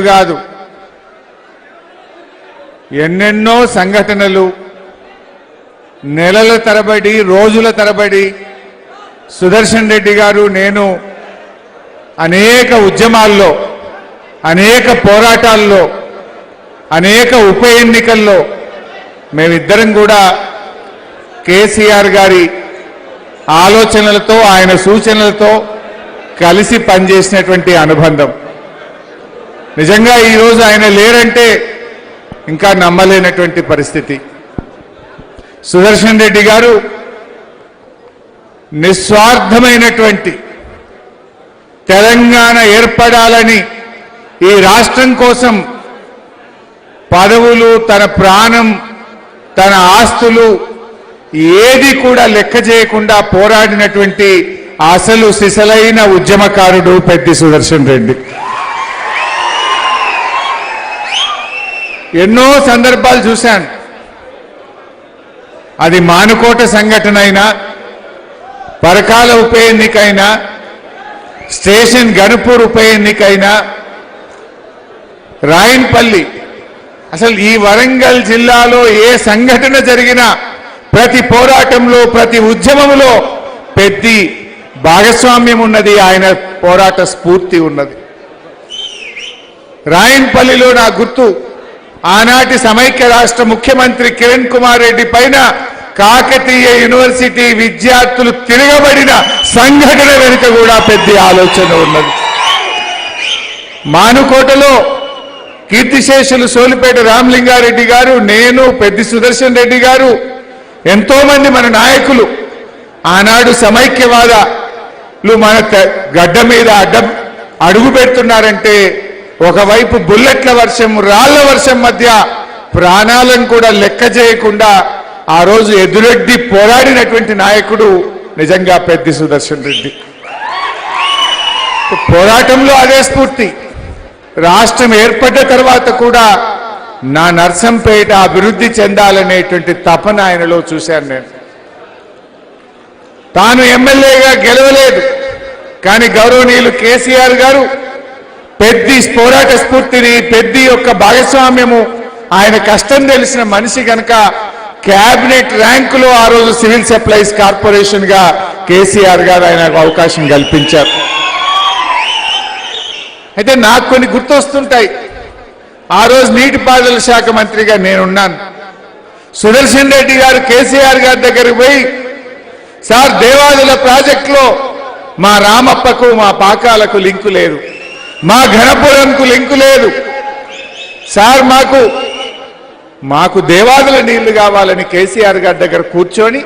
కాదు ఎన్నెన్నో సంఘటనలు నెలల తరబడి రోజుల తరబడి సుదర్శన్ రెడ్డి గారు నేను అనేక ఉద్యమాల్లో అనేక పోరాటాల్లో అనేక ఉప ఎన్నికల్లో మేమిద్దరం కూడా కేసీఆర్ గారి ఆలోచనలతో ఆయన సూచనలతో కలిసి పనిచేసినటువంటి అనుబంధం నిజంగా ఈ రోజు ఆయన లేరంటే ఇంకా నమ్మలేనటువంటి పరిస్థితి సుదర్శన్ రెడ్డి గారు నిస్వార్థమైనటువంటి తెలంగాణ ఏర్పడాలని ఈ రాష్ట్రం కోసం పదవులు తన ప్రాణం తన ఆస్తులు ఏది కూడా లెక్క చేయకుండా పోరాడినటువంటి అసలు సిసలైన ఉద్యమకారుడు పెద్ది సుదర్శన్ రెడ్డి ఎన్నో సందర్భాలు చూశాను అది మానుకోట సంఘటన అయినా పరకాల ఉప ఎన్నికైనా స్టేషన్ గణపూర్ ఉప ఎన్నికైనా రాయన్పల్లి అసలు ఈ వరంగల్ జిల్లాలో ఏ సంఘటన జరిగినా ప్రతి పోరాటంలో ప్రతి ఉద్యమంలో పెద్ది భాగస్వామ్యం ఉన్నది ఆయన పోరాట స్ఫూర్తి ఉన్నది రాయన్పల్లిలో నా గుర్తు ఆనాటి సమైక్య రాష్ట్ర ముఖ్యమంత్రి కిరణ్ కుమార్ రెడ్డి పైన కాకతీయ యూనివర్సిటీ విద్యార్థులు తిరగబడిన సంఘటన వెనుక కూడా పెద్ద ఆలోచన ఉన్నది మానుకోటలో కీర్తిశేషులు సోలిపేట రామలింగారెడ్డి గారు నేను పెద్ది సుదర్శన్ రెడ్డి గారు ఎంతో మంది మన నాయకులు ఆనాడు సమైక్యవాదులు మన గడ్డ మీద అడుగు పెడుతున్నారంటే ఒకవైపు బుల్లెట్ల వర్షం రాళ్ల వర్షం మధ్య ప్రాణాలను కూడా లెక్క చేయకుండా ఆ రోజు ఎదురెడ్డి పోరాడినటువంటి నాయకుడు నిజంగా పెద్ది సుదర్శన్ రెడ్డి పోరాటంలో అదే స్ఫూర్తి రాష్ట్రం ఏర్పడ్డ తర్వాత కూడా నా నర్సంపేట అభివృద్ధి చెందాలనేటువంటి తపన ఆయనలో చూశాను నేను తాను ఎమ్మెల్యేగా గెలవలేదు కానీ గౌరవనీయులు కేసీఆర్ గారు పెద్ది పోరాట స్ఫూర్తిని పెద్ది యొక్క భాగస్వామ్యము ఆయన కష్టం తెలిసిన మనిషి కనుక క్యాబినెట్ ర్యాంకులో ఆ రోజు సివిల్ సప్లైస్ కార్పొరేషన్ గా కేసీఆర్ గారు ఆయనకు అవకాశం కల్పించారు అయితే నాకు కొన్ని గుర్తొస్తుంటాయి ఆ రోజు నీటిపారుదల శాఖ మంత్రిగా నేనున్నాను సుదర్శన్ రెడ్డి గారు కేసీఆర్ గారి దగ్గరికి పోయి సార్ దేవాదుల ప్రాజెక్టులో మా రామప్పకు మా పాకాలకు లింకు లేదు మా ఘనపురంకు లింకు లేదు సార్ మాకు దేవాదుల నీళ్లు కావాలని కేసీఆర్ గారి దగ్గర కూర్చొని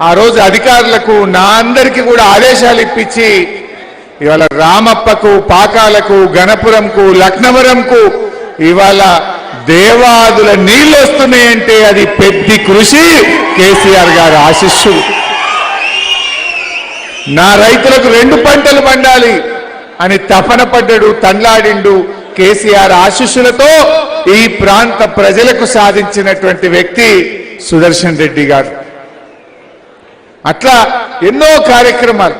ఆ రోజు అధికారులకు నా అందరికీ కూడా ఆదేశాలు ఇప్పించి ఇవాళ రామప్పకు పాకాలకు గణపురంకు లక్నవరంకు ఇవాళ దేవాదుల నీళ్లు వస్తున్నాయంటే అది పెద్ద కృషి కేసీఆర్ గారి ఆశీస్సులు నా రైతులకు 2 పంటలు పండాలి అని తపన పడ్డాడు తండ్లాడిండు కేసీఆర్ ఆశీస్సులతో ఈ ప్రాంత ప్రజలకు సాధించినటువంటి వ్యక్తి సుదర్శన్ రెడ్డి గారు అట్లా ఎన్నో కార్యక్రమాలు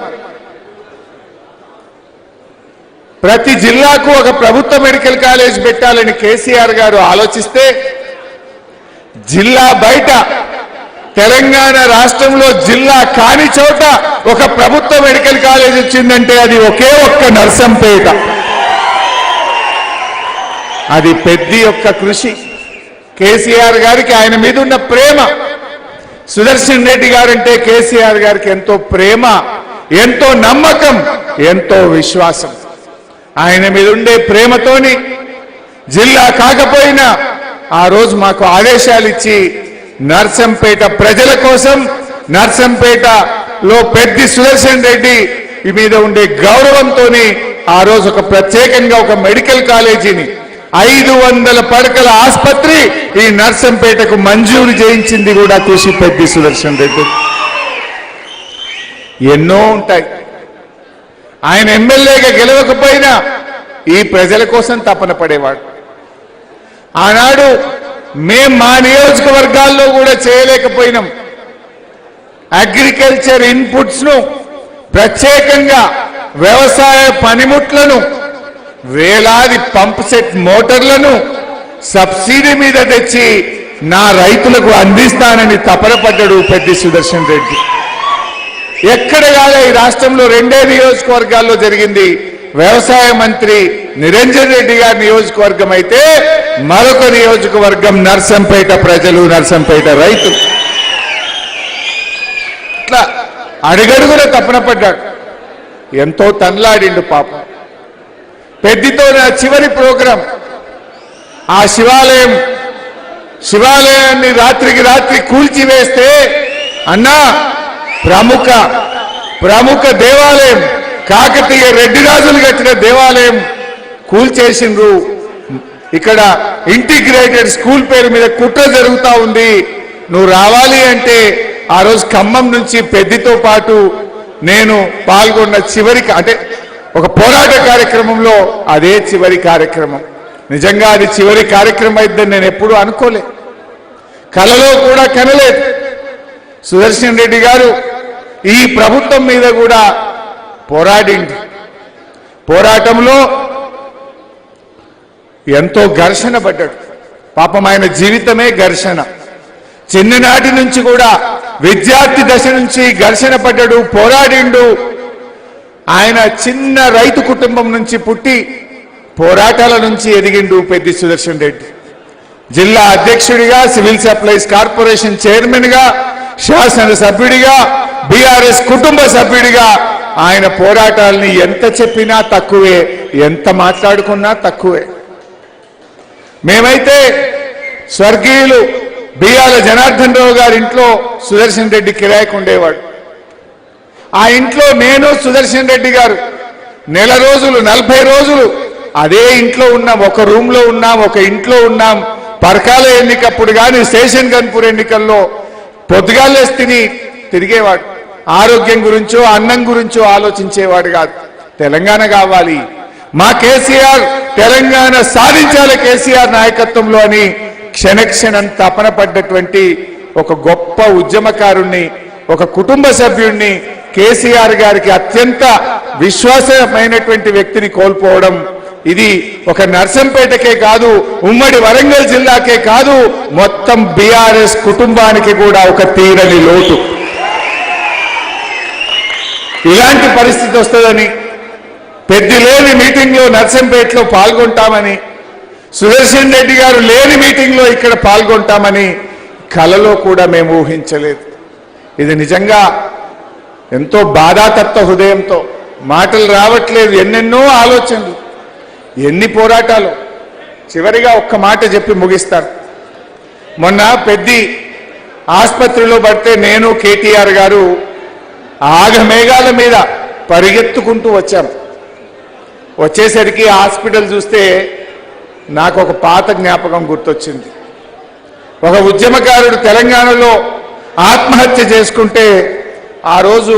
ప్రతి జిల్లాకు ఒక ప్రభుత్వ మెడికల్ కాలేజ్ పెట్టాలని కేసీఆర్ గారు ఆలోచిస్తే జిల్లా బయట తెలంగాణ రాష్ట్రంలో జిల్లా కాని చోట ఒక ప్రభుత్వ మెడికల్ కాలేజ్ వచ్చిందంటే అది ఒకే ఒక్క నర్సంపేట అది పెద్ద యొక్క కృషి కేసీఆర్ గారికి ఆయన మీద ఉన్న ప్రేమ సుదర్శన్ రెడ్డి గారంటే కేసీఆర్ గారికి ఎంతో ప్రేమ ఎంతో నమ్మకం ఎంతో విశ్వాసం ఆయన మీద ఉండే ప్రేమతోని జిల్లా కాకపోయినా ఆ రోజు మాకు ఆదేశాలు ఇచ్చి నర్సంపేట ప్రజల కోసం నర్సంపేటలో పెద్ది సుదర్శన్ రెడ్డి మీద ఉండే గౌరవంతో ఆ రోజు ఒక ప్రత్యేకంగా ఒక మెడికల్ కాలేజీని 500 పడకల ఆసుపత్రి ఈ నర్సంపేటకు మంజూరు చేయించింది కూడా కృషి పెద్ది సుదర్శన్ రెడ్డి ఎన్నో ఉంటాయి ఆయన ఎమ్మెల్యేగా గెలవకపోయినా ఈ ప్రజల కోసం తపన పడేవాడు ఆనాడు మేం మా నియోజకవర్గాల్లో కూడా చేయలేకపోయినాం అగ్రికల్చర్ ఇన్పుట్స్ ను ప్రత్యేకంగా వ్యవసాయ పనిముట్లను వేలాది పంప్ సెట్ మోటార్లను సబ్సిడీ మీద తెచ్చి నా రైతులకు అందిస్తానని తపన పడ్డాడు పెద్ది సుదర్శన్ రెడ్డి. ఎక్కడ కాలే ఈ రాష్ట్రంలో 2 నియోజకవర్గాల్లో జరిగింది. వ్యవసాయ మంత్రి నిరంజన్ రెడ్డి గారి నియోజకవర్గం అయితే మరొక నియోజకవర్గం నర్సంపేట ప్రజలు, నర్సంపేట రైతులు. ఇట్లా అడుగడుగున తపన పడ్డాడు. ఎంతో తన్లాడిండు పాపం. పెద్దితో నా చివరి ప్రోగ్రాం ఆ శివాలయాన్ని రాత్రికి రాత్రి కూల్చివేస్తే అన్నా ప్రముఖ దేవాలయం కాకతీయ రెడ్డి రాజులు కట్టిన దేవాలయం కూల్చేసిండ్రు. ఇక్కడ ఇంటిగ్రేటెడ్ స్కూల్ పేరు మీద కుట్ర జరుగుతూ ఉంది. నువ్వు రావాలి అంటే ఆ రోజు ఖమ్మం నుంచి పెద్దితో పాటు నేను పాల్గొన్న అంటే ఒక పోరాట కార్యక్రమంలో అదే చివరి కార్యక్రమం. నిజంగా అది చివరి కార్యక్రమం అయిద్దని నేను ఎప్పుడూ అనుకోలే, కలలో కూడా కనలేదు. సుదర్శన్ రెడ్డి గారు ఈ ప్రభుత్వం మీద కూడా పోరాడింది. పోరాటంలో ఎంతో ఘర్షణ పడ్డాడు. పాపం ఆయన జీవితమే ఘర్షణ. చిన్ననాటి నుంచి కూడా విద్యార్థి దశ నుంచి ఘర్షణ పడ్డాడు, పోరాడిండు. ఆయన చిన్న రైతు కుటుంబం నుంచి పుట్టి పోరాటాల నుంచి ఎదిగిండు పెద్ది సుదర్శన్ రెడ్డి. జిల్లా అధ్యక్షుడిగా, సివిల్ సప్లైస్ కార్పొరేషన్ చైర్మన్గా, శాసనసభ్యుడిగా, బీఆర్ఎస్ కుటుంబ సభ్యుడిగా ఆయన పోరాటాలని ఎంత చెప్పినా తక్కువే, ఎంత మాట్లాడుకున్నా తక్కువే. మేమైతే స్వర్గీయులు బియ్యాల జనార్దన్ రావు గారి ఇంట్లో సుదర్శన్ రెడ్డి కిరాయికి ఉండేవాడు. ఆ ఇంట్లో నేను సుదర్శన్ రెడ్డి గారు 40 రోజులు అదే ఇంట్లో ఉన్నాం, ఒక రూమ్లో ఉన్నాం, ఒక ఇంట్లో ఉన్నాం. పరకాల ఎన్నికప్పుడు కానీ స్టేషన్ గన్పూర్ ఎన్నికల్లో పొద్దుగాలేసి తిరిగేవాడు. ఆరోగ్యం గురించో అన్నం గురించో ఆలోచించేవాడు కాదు. తెలంగాణ కావాలి, మా కేసీఆర్ తెలంగాణ సాధించాలి కేసీఆర్ నాయకత్వంలో అని క్షణక్షణం తపన పడ్డటువంటి ఒక గొప్ప ఉద్యమకారుణ్ణి, ఒక కుటుంబ సభ్యుణ్ణి, కేసీఆర్ గారికి అత్యంత విశ్వాసమైనటువంటి వ్యక్తిని కోల్పోవడం ఇది ఒక నర్సంపేటకే కాదు, ఉమ్మడి వరంగల్ జిల్లాకే కాదు, మొత్తం బీఆర్ఎస్ కుటుంబానికి కూడా ఒక తీరని లోటు. ఇలాంటి పరిస్థితి వస్తుందని, పెద్ది లేని మీటింగ్లో నర్సంపేటలో పాల్గొంటామని, సుదర్శన్ రెడ్డి గారు లేని మీటింగ్లో ఇక్కడ పాల్గొంటామని కలలో కూడా మేము ఊహించలేదు. ఇది నిజంగా ఎంతో బాధాతత్వ హృదయంతో, మాటలు రావట్లేదు, ఎన్నెన్నో ఆలోచనలు, ఎన్ని పోరాటాలు. చివరిగా ఒక్క మాట చెప్పి ముగిస్తాను. మొన్న పెద్ది ఆసుపత్రిలో పడితే నేను కేటీఆర్ గారు ఆగమేఘాల మీద పరిగెత్తుకుంటూ వచ్చాం. వచ్చేసరికి హాస్పిటల్ చూస్తే నాకు ఒక పాత జ్ఞాపకం గుర్తొచ్చింది. ఒక ఉద్యమకారుడు తెలంగాణలో ఆత్మహత్య చేసుకుంటే ఆ రోజు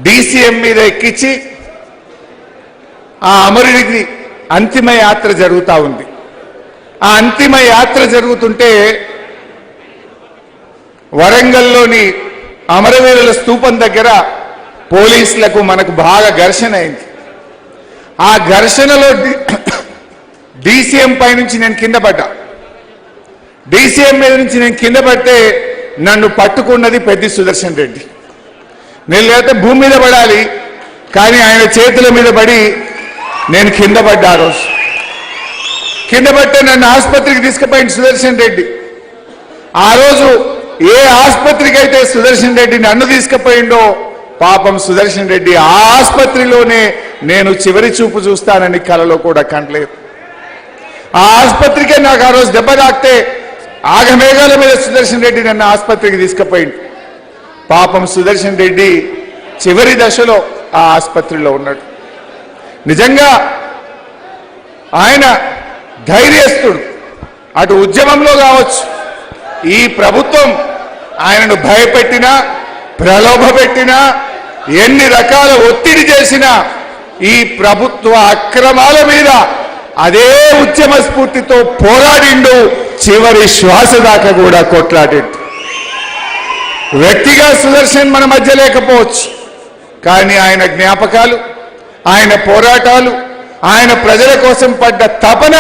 డీసీఎం మీద ఎక్కించి ఆ అమరుడికి అంతిమ యాత్ర జరుగుతూ ఉంది. ఆ అంతిమ యాత్ర జరుగుతుంటే వరంగల్లోని అమరవీరుల స్తూపం దగ్గర పోలీసులకు మనకు బాగా ఘర్షణ అయింది. ఆ ఘర్షణలో డీసీఎం పై నుంచి నేను కింద పడ్డా. డీసీఎం మీద నుంచి నేను కింద పడితే నన్ను పట్టుకున్నది పెద్ది సుదర్శన్ రెడ్డి. నేను లేకపోతే భూమి మీద పడాలి, కానీ ఆయన చేతుల మీద పడి నేను కింద పడ్డా. ఆ రోజు కింద పడితే నన్ను ఆసుపత్రికి తీసుకుపోయింది సుదర్శన్ రెడ్డి. ఆ రోజు ఏ ఆసుపత్రికి అయితే సుదర్శన్ రెడ్డి నన్ను తీసుకుపోయిండో, పాపం సుదర్శన్ రెడ్డి ఆ ఆసుపత్రిలోనే నేను చివరి చూపు చూస్తానని కలలో కూడా కనలేదు. ఆ ఆసుపత్రికే నాకు ఆ రోజు దెబ్బ తాకితే ఆగమేఘాల మీద సుదర్శన్ రెడ్డి నన్ను ఆసుపత్రికి తీసుకుపోయింది. పాపం సుదర్శన్ రెడ్డి చివరి దశలో ఆ ఆసుపత్రిలో ఉన్నాడు. నిజంగా ఆయన ధైర్యస్తుడు. అటు ఉద్యమంలో కావచ్చు, ఈ ప్రభుత్వం ఆయనను భయపెట్టినా, ప్రలోభ పెట్టినా, ఎన్ని రకాల ఒత్తిడి చేసినా ఈ ప్రభుత్వ అక్రమాల మీద అదే ఉద్యమ స్ఫూర్తితో పోరాడిండు. చివరి శ్వాస దాకా కూడా కొట్లాడిండు. వ్యక్తిగా సుదర్శన్ మన మధ్య లేకపోవచ్చు, కానీ ఆయన జ్ఞాపకాలు, ఆయన పోరాటాలు, ఆయన ప్రజల కోసం పడ్డ తపన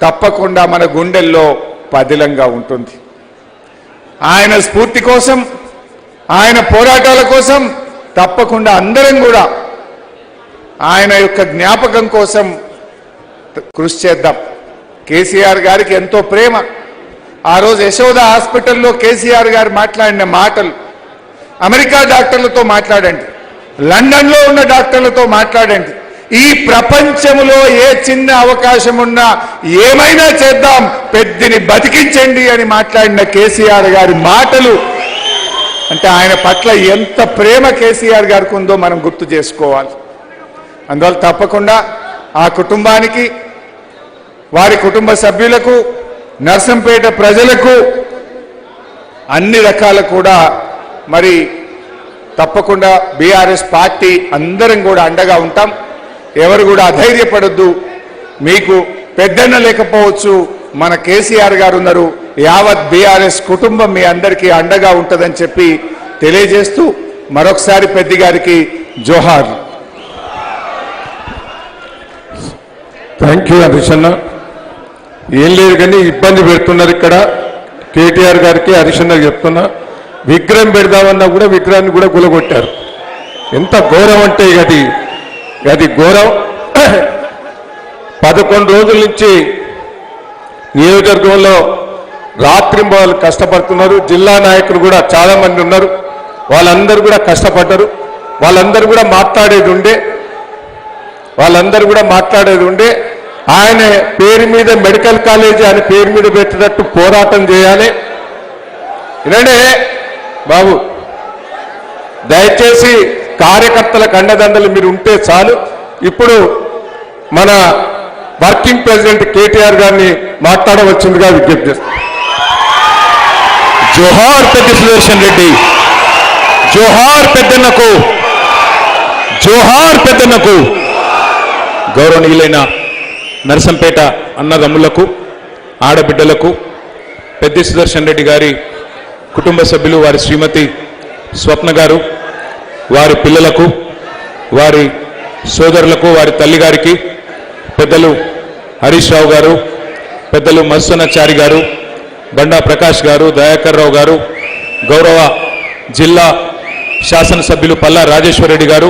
తప్పకుండా మన గుండెల్లో పదిలంగా ఉంటుంది. ఆయన స్ఫూర్తి కోసం, ఆయన పోరాటాల కోసం తప్పకుండా అందరం కూడా ఆయన యొక్క జ్ఞాపకం కోసం కృషి చేద్దాం. కేసీఆర్ గారికి ఎంతో ప్రేమ. ఆ రోజు యశోద హాస్పిటల్లో కేసీఆర్ గారు మాట్లాడిన మాటలు, అమెరికా డాక్టర్లతో మాట్లాడండి, లండన్లో ఉన్న డాక్టర్లతో మాట్లాడండి, ఈ ప్రపంచంలో ఏ చిన్న అవకాశం ఉన్నా ఏమైనా చేద్దాం, పెద్దిని బతికించండి అని మాట్లాడిన కేసీఆర్ గారి మాటలు అంటే ఆయన పట్ల ఎంత ప్రేమ కేసీఆర్ గారికి ఉందో మనం గుర్తు చేసుకోవాలి. అందువల్ల తప్పకుండా ఆ కుటుంబానికి, వారి కుటుంబ సభ్యులకు, నర్సంపేట ప్రజలకు అన్ని రకాల కూడా మరి తప్పకుండా బీఆర్ఎస్ పార్టీ అందరం కూడా అండగా ఉంటాం. ఎవరు కూడా అధైర్యపడొద్దు. మీకు పెద్దన్న లేకపోవచ్చు, మన కేసీఆర్ గారు ఉన్నారు. యావత్ బీఆర్ఎస్ కుటుంబం మీ అందరికీ అండగా ఉంటుందని చెప్పి తెలియజేస్తూ మరొకసారి పెద్ది గారికి జోహార్. థ్యాంక్ యూ హరీష్ అన్న. ఏం లేదు కానీ ఇబ్బంది పెడుతున్నారు ఇక్కడ. కేటీఆర్ గారికి హరీష్ అన్న చెప్తున్నా, విగ్రహం పెడదామన్నా కూడా విగ్రహాన్ని కూడా గులగొట్టారు. ఎంత ఘోరం అంటే అది ఘోరం. 11 రోజుల నుంచి నియోజకవర్గంలో రాత్రింబవళ్ళు కష్టపడుతున్నారు. జిల్లా నాయకులు కూడా చాలా మంది ఉన్నారు, వాళ్ళందరూ కూడా కష్టపడ్డారు. వాళ్ళందరూ కూడా మాట్లాడేది ఉండే ఆయన పేరు మీద మెడికల్ కాలేజీ ఆయన పేరు మీద పెట్టేటట్టు పోరాటం చేయాలి. వినండి బాబు, దయచేసి కార్యకర్తలకు అండదండలు మీరు ఉంటే చాలు. ఇప్పుడు మన వర్కింగ్ ప్రెసిడెంట్ కేటీఆర్ గారిని మాట్లాడవచ్చిందిగా విజ్ఞప్తి చేస్తాం. జోహార్ పెద్ద సుదర్శన్ రెడ్డి, జోహార్ పెద్దన్నకు, జోహార్ పెద్దన్నకు. గౌరవనీయులైన నర్సంపేట అన్నదమ్ములకు, ఆడబిడ్డలకు, పెద్ది సుదర్శన్ రెడ్డి గారి కుటుంబ సభ్యులు, వారి శ్రీమతి స్వప్న గారు, వారి పిల్లలకు, వారి సోదరులకు, వారి తల్లిగారికి, పెద్దలు హరీష్ రావు గారు, పెద్దలు మత్స్యనాచారి గారు, బండా ప్రకాష్ గారు, దయాకర్ రావు గారు, గౌరవ జిల్లా శాసనసభ్యులు పల్లా రాజేశ్వరరెడ్డి గారు,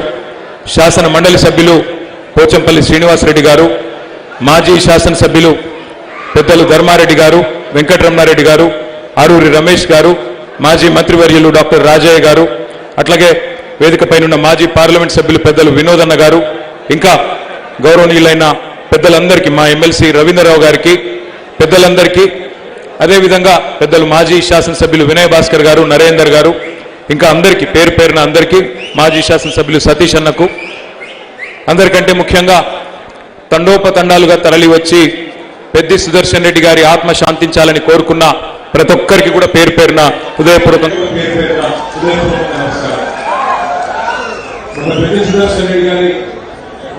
శాసన మండలి సభ్యులు పోచంపల్లి శ్రీనివాసరెడ్డి గారు, మాజీ శాసనసభ్యులు పెద్దలు ధర్మారెడ్డి గారు, వెంకటరమణారెడ్డి గారు, ఆరూరి రమేష్ గారు, మాజీ మంత్రివర్యులు డాక్టర్ రాజయ్య గారు, అట్లాగే వేదికపైనున్న మాజీ పార్లమెంట్ సభ్యులు పెద్దలు వినోదన్న గారు, ఇంకా గౌరవనీయులైన పెద్దలందరికీ, మా ఎమ్మెల్సీ రవీంద్రరావు గారికి, పెద్దలందరికీ, అదేవిధంగా పెద్దలు మాజీ శాసనసభ్యులు వినయ్ భాస్కర్ గారు, నరేందర్ గారు, ఇంకా అందరికీ పేరు పేరున అందరికీ, మాజీ శాసనసభ్యులు సతీష్ అన్నకు, అందరికంటే ముఖ్యంగా తండోపతండాలుగా తరలి వచ్చి పెద్ది సుదర్శన్ రెడ్డి గారి ఆత్మ శాంతించాలని కోరుకున్న ప్రతి ఒక్కరికి కూడా పేరు పేరున హృదయపూర్వకంగా సుదర్శన్ రెడ్డి గారి